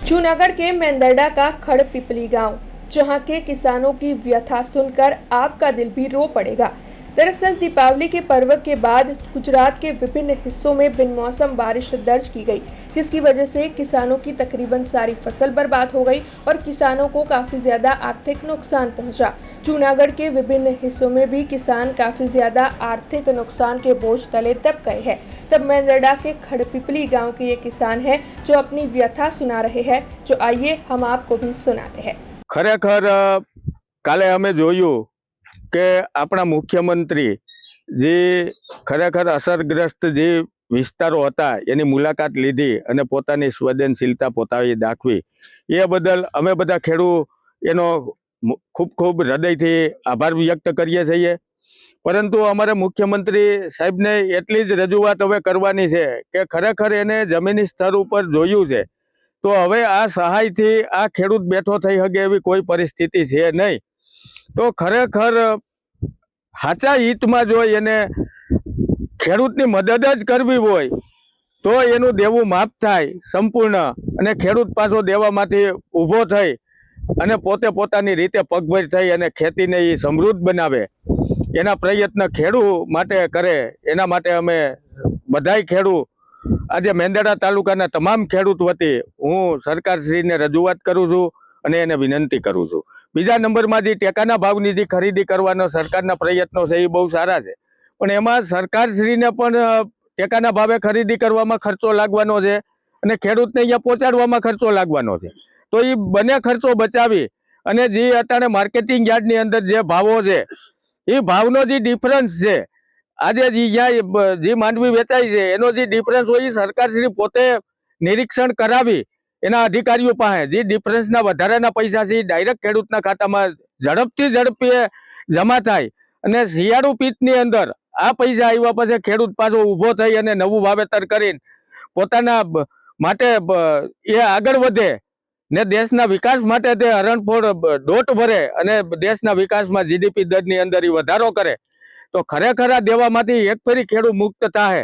जूनागढ़ के मेंदरडा का खड़ पिपली गांव, जहां के किसानों की व्यथा सुनकर आपका दिल भी रो पड़ेगा। दरअसल दीपावली के पर्व के बाद गुजरात के विभिन्न हिस्सों में बिनमौसम बारिश दर्ज की गई, जिसकी वजह से किसानों की तकरीबन सारी फसल बर्बाद हो गई और किसानों को काफी ज्यादा आर्थिक नुकसान पहुंचा। जूनागढ़ के विभिन्न हिस्सों में भी किसान काफी ज्यादा आर्थिक नुकसान के बोझ तले दब गए हैं। तब मेंदरडा के खड़पिपली गांव के ये किसान हैं जो अपनी व्यथा सुना रहे हैं, जो आइए हम आपको भी सुनाते हैं। खरेखर काले अमे जोयुं के अपना मुख्यमंत्री जे खरेखर असरग्रस्त जे विस्तारो हता एनी मुलाकात लीधी अने पोतानी संवेदनशीलता पोताए दाखवी ए बदल अमे बधा खेडूत एनो खूब खूब हृदयथी आभार व्यक्त करीए छीए। परंतु अमारे मुख्यमंत्री साहेब ने एटली ज रजूआत हवे करवानी छे के खरेखर एने जमीनी स्तर पर जोयुं छे तो हवे आ सहायथी आ खेडूत बेठो थई शके एवी कोई परिस्थिति छे नहीं। तो खरेखर साचा हितमां जो एने खेडूतनी मदद ज करवी होय तो एनुं देवुं माफ थाय संपूर्ण अने खेडूत पाछो देवामांथी ऊभो थई अने पोते पोतानी रीते पगभर थई अने खेतीने ई समृद्ध बनावे एना प्रयत्न खेडू माटे करे। एना माटे अमे बधाय खेडू आज मेंदरडा तालुकाना तमाम खेडूत वती हूँ सरकारश्रीने रजूआत करूँ छूं अने एने विनंती करूँ छूं। बीजा नंबरमां जे टेकाना भावनी जे खरीदी करवानो सरकारना प्रयत्नो छे ए बहु सारा छे, पण एमां सरकारश्रीने पण टेकाना भावे खरीदी करवामां खर्चो लागवानो छे अने खेडूतने अहींया पहोंचाडवामां खर्चो लागवानो छे। तो ए बने खर्चो बचावी अने जे अटाणे मार्केटिंग यार्डनी अंदर जे भावो छे ए भावनो जे डिफरन्स छे આજે જે માંડવી વેચાય છે એનો જે ડિફરન્સ હોય એ સરકારશ્રી પોતે નિરીક્ષણ કરાવી એના અધિકારીઓ પાસે જે ડિફરન્સના વધારાના પૈસા છે એ ડાયરેક્ટ ખેડૂતના ખાતામાં ઝડપથી જમા થાય અને શિયાળુ પિત્તની અંદર આ પૈસા આવ્યા પછી ખેડૂત પાછો ઊભો થઈ અને નવું વાવેતર કરીને પોતાના માટે એ આગળ વધે ને દેશના વિકાસ માટે તે હરણફોડ દોટ ભરે અને દેશના વિકાસમાં જીડીપી દરની અંદર એ વધારો કરે तो खरेखर आ देवामांथी एक फेरी खेडू मुक्त थाय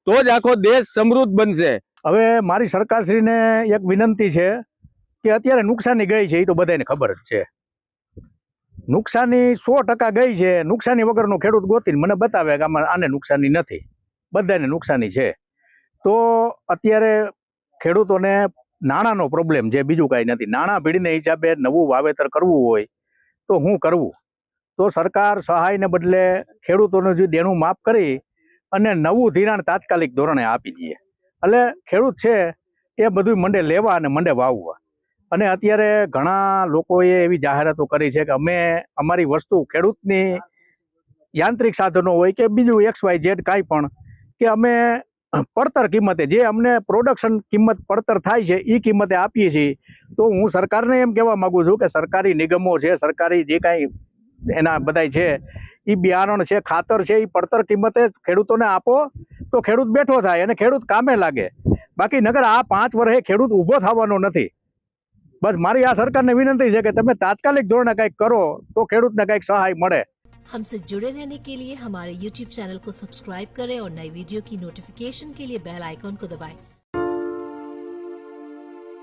तो ज आखो देश समृद्ध बनशे। हवे मारी सरकारश्रीने एक विनंती छे के अत्यारे नुकसानी गई छे, तो बधाने खबर ज छे। नुकसानी 100% गई छे, नुकसानी वगरनो खेडूत गोतीने मने बतावे के आने नुकसानी नथी, बधाने नुकसानी छे। तो अत्यारे खेडूतोने नाणांनो प्रॉब्लेम छे, बीजुं कांई नथी। नाणां भीड़ने हिसाबे नवुं वावेतर करवुं होय तो हुं करवुं? तो सरकार सहाय ने बदले खेडूतोने जे देणुं माफ करी अने नवुं धिराण तात्कालिक धोरणे आपी दीए એટલે ખેડૂત છે એ બધું મંડે લેવા અને મંડે વાવવા। અને અત્યારે ઘણા લોકોએ એવી જાહેરાતો કરી છે કે અમે અમારી વસ્તુ ખેડૂતની યાંત્રિક સાધનો હોય કે બીજું XYZ કાંઈ પણ કે અમે પડતર કિંમતે જે અમને પ્રોડક્શન કિંમત પડતર થાય છે એ કિંમતે આપીએ છીએ। તો હું સરકારને એમ કહેવા માગું છું કે સરકારી નિગમો છે, સરકારી જે કાંઈ એના બધાય છે એ બિયારણ છે, ખાતર છે, એ પડતર કિંમતે ખેડૂતોને આપો તો ખેડૂત બેઠો થાય અને ખેડૂત કામે લાગે। બાકી નગર આ 5 વર્ષે ખેડૂત ઊભો થવાનો નથી। બસ મારી આ સરકારને વિનંતી છે કે તમે તાત્કાલિક ધોરણે કંઈક કરો તો ખેડૂતને કંઈક સહાય મળે। हमसे जुड़े रहने के लिए हमारे YouTube चैनल को सब्सक्राइब करें और नई वीडियो की नोटिफिकेशन के लिए बेल आइकॉन को दबाएं।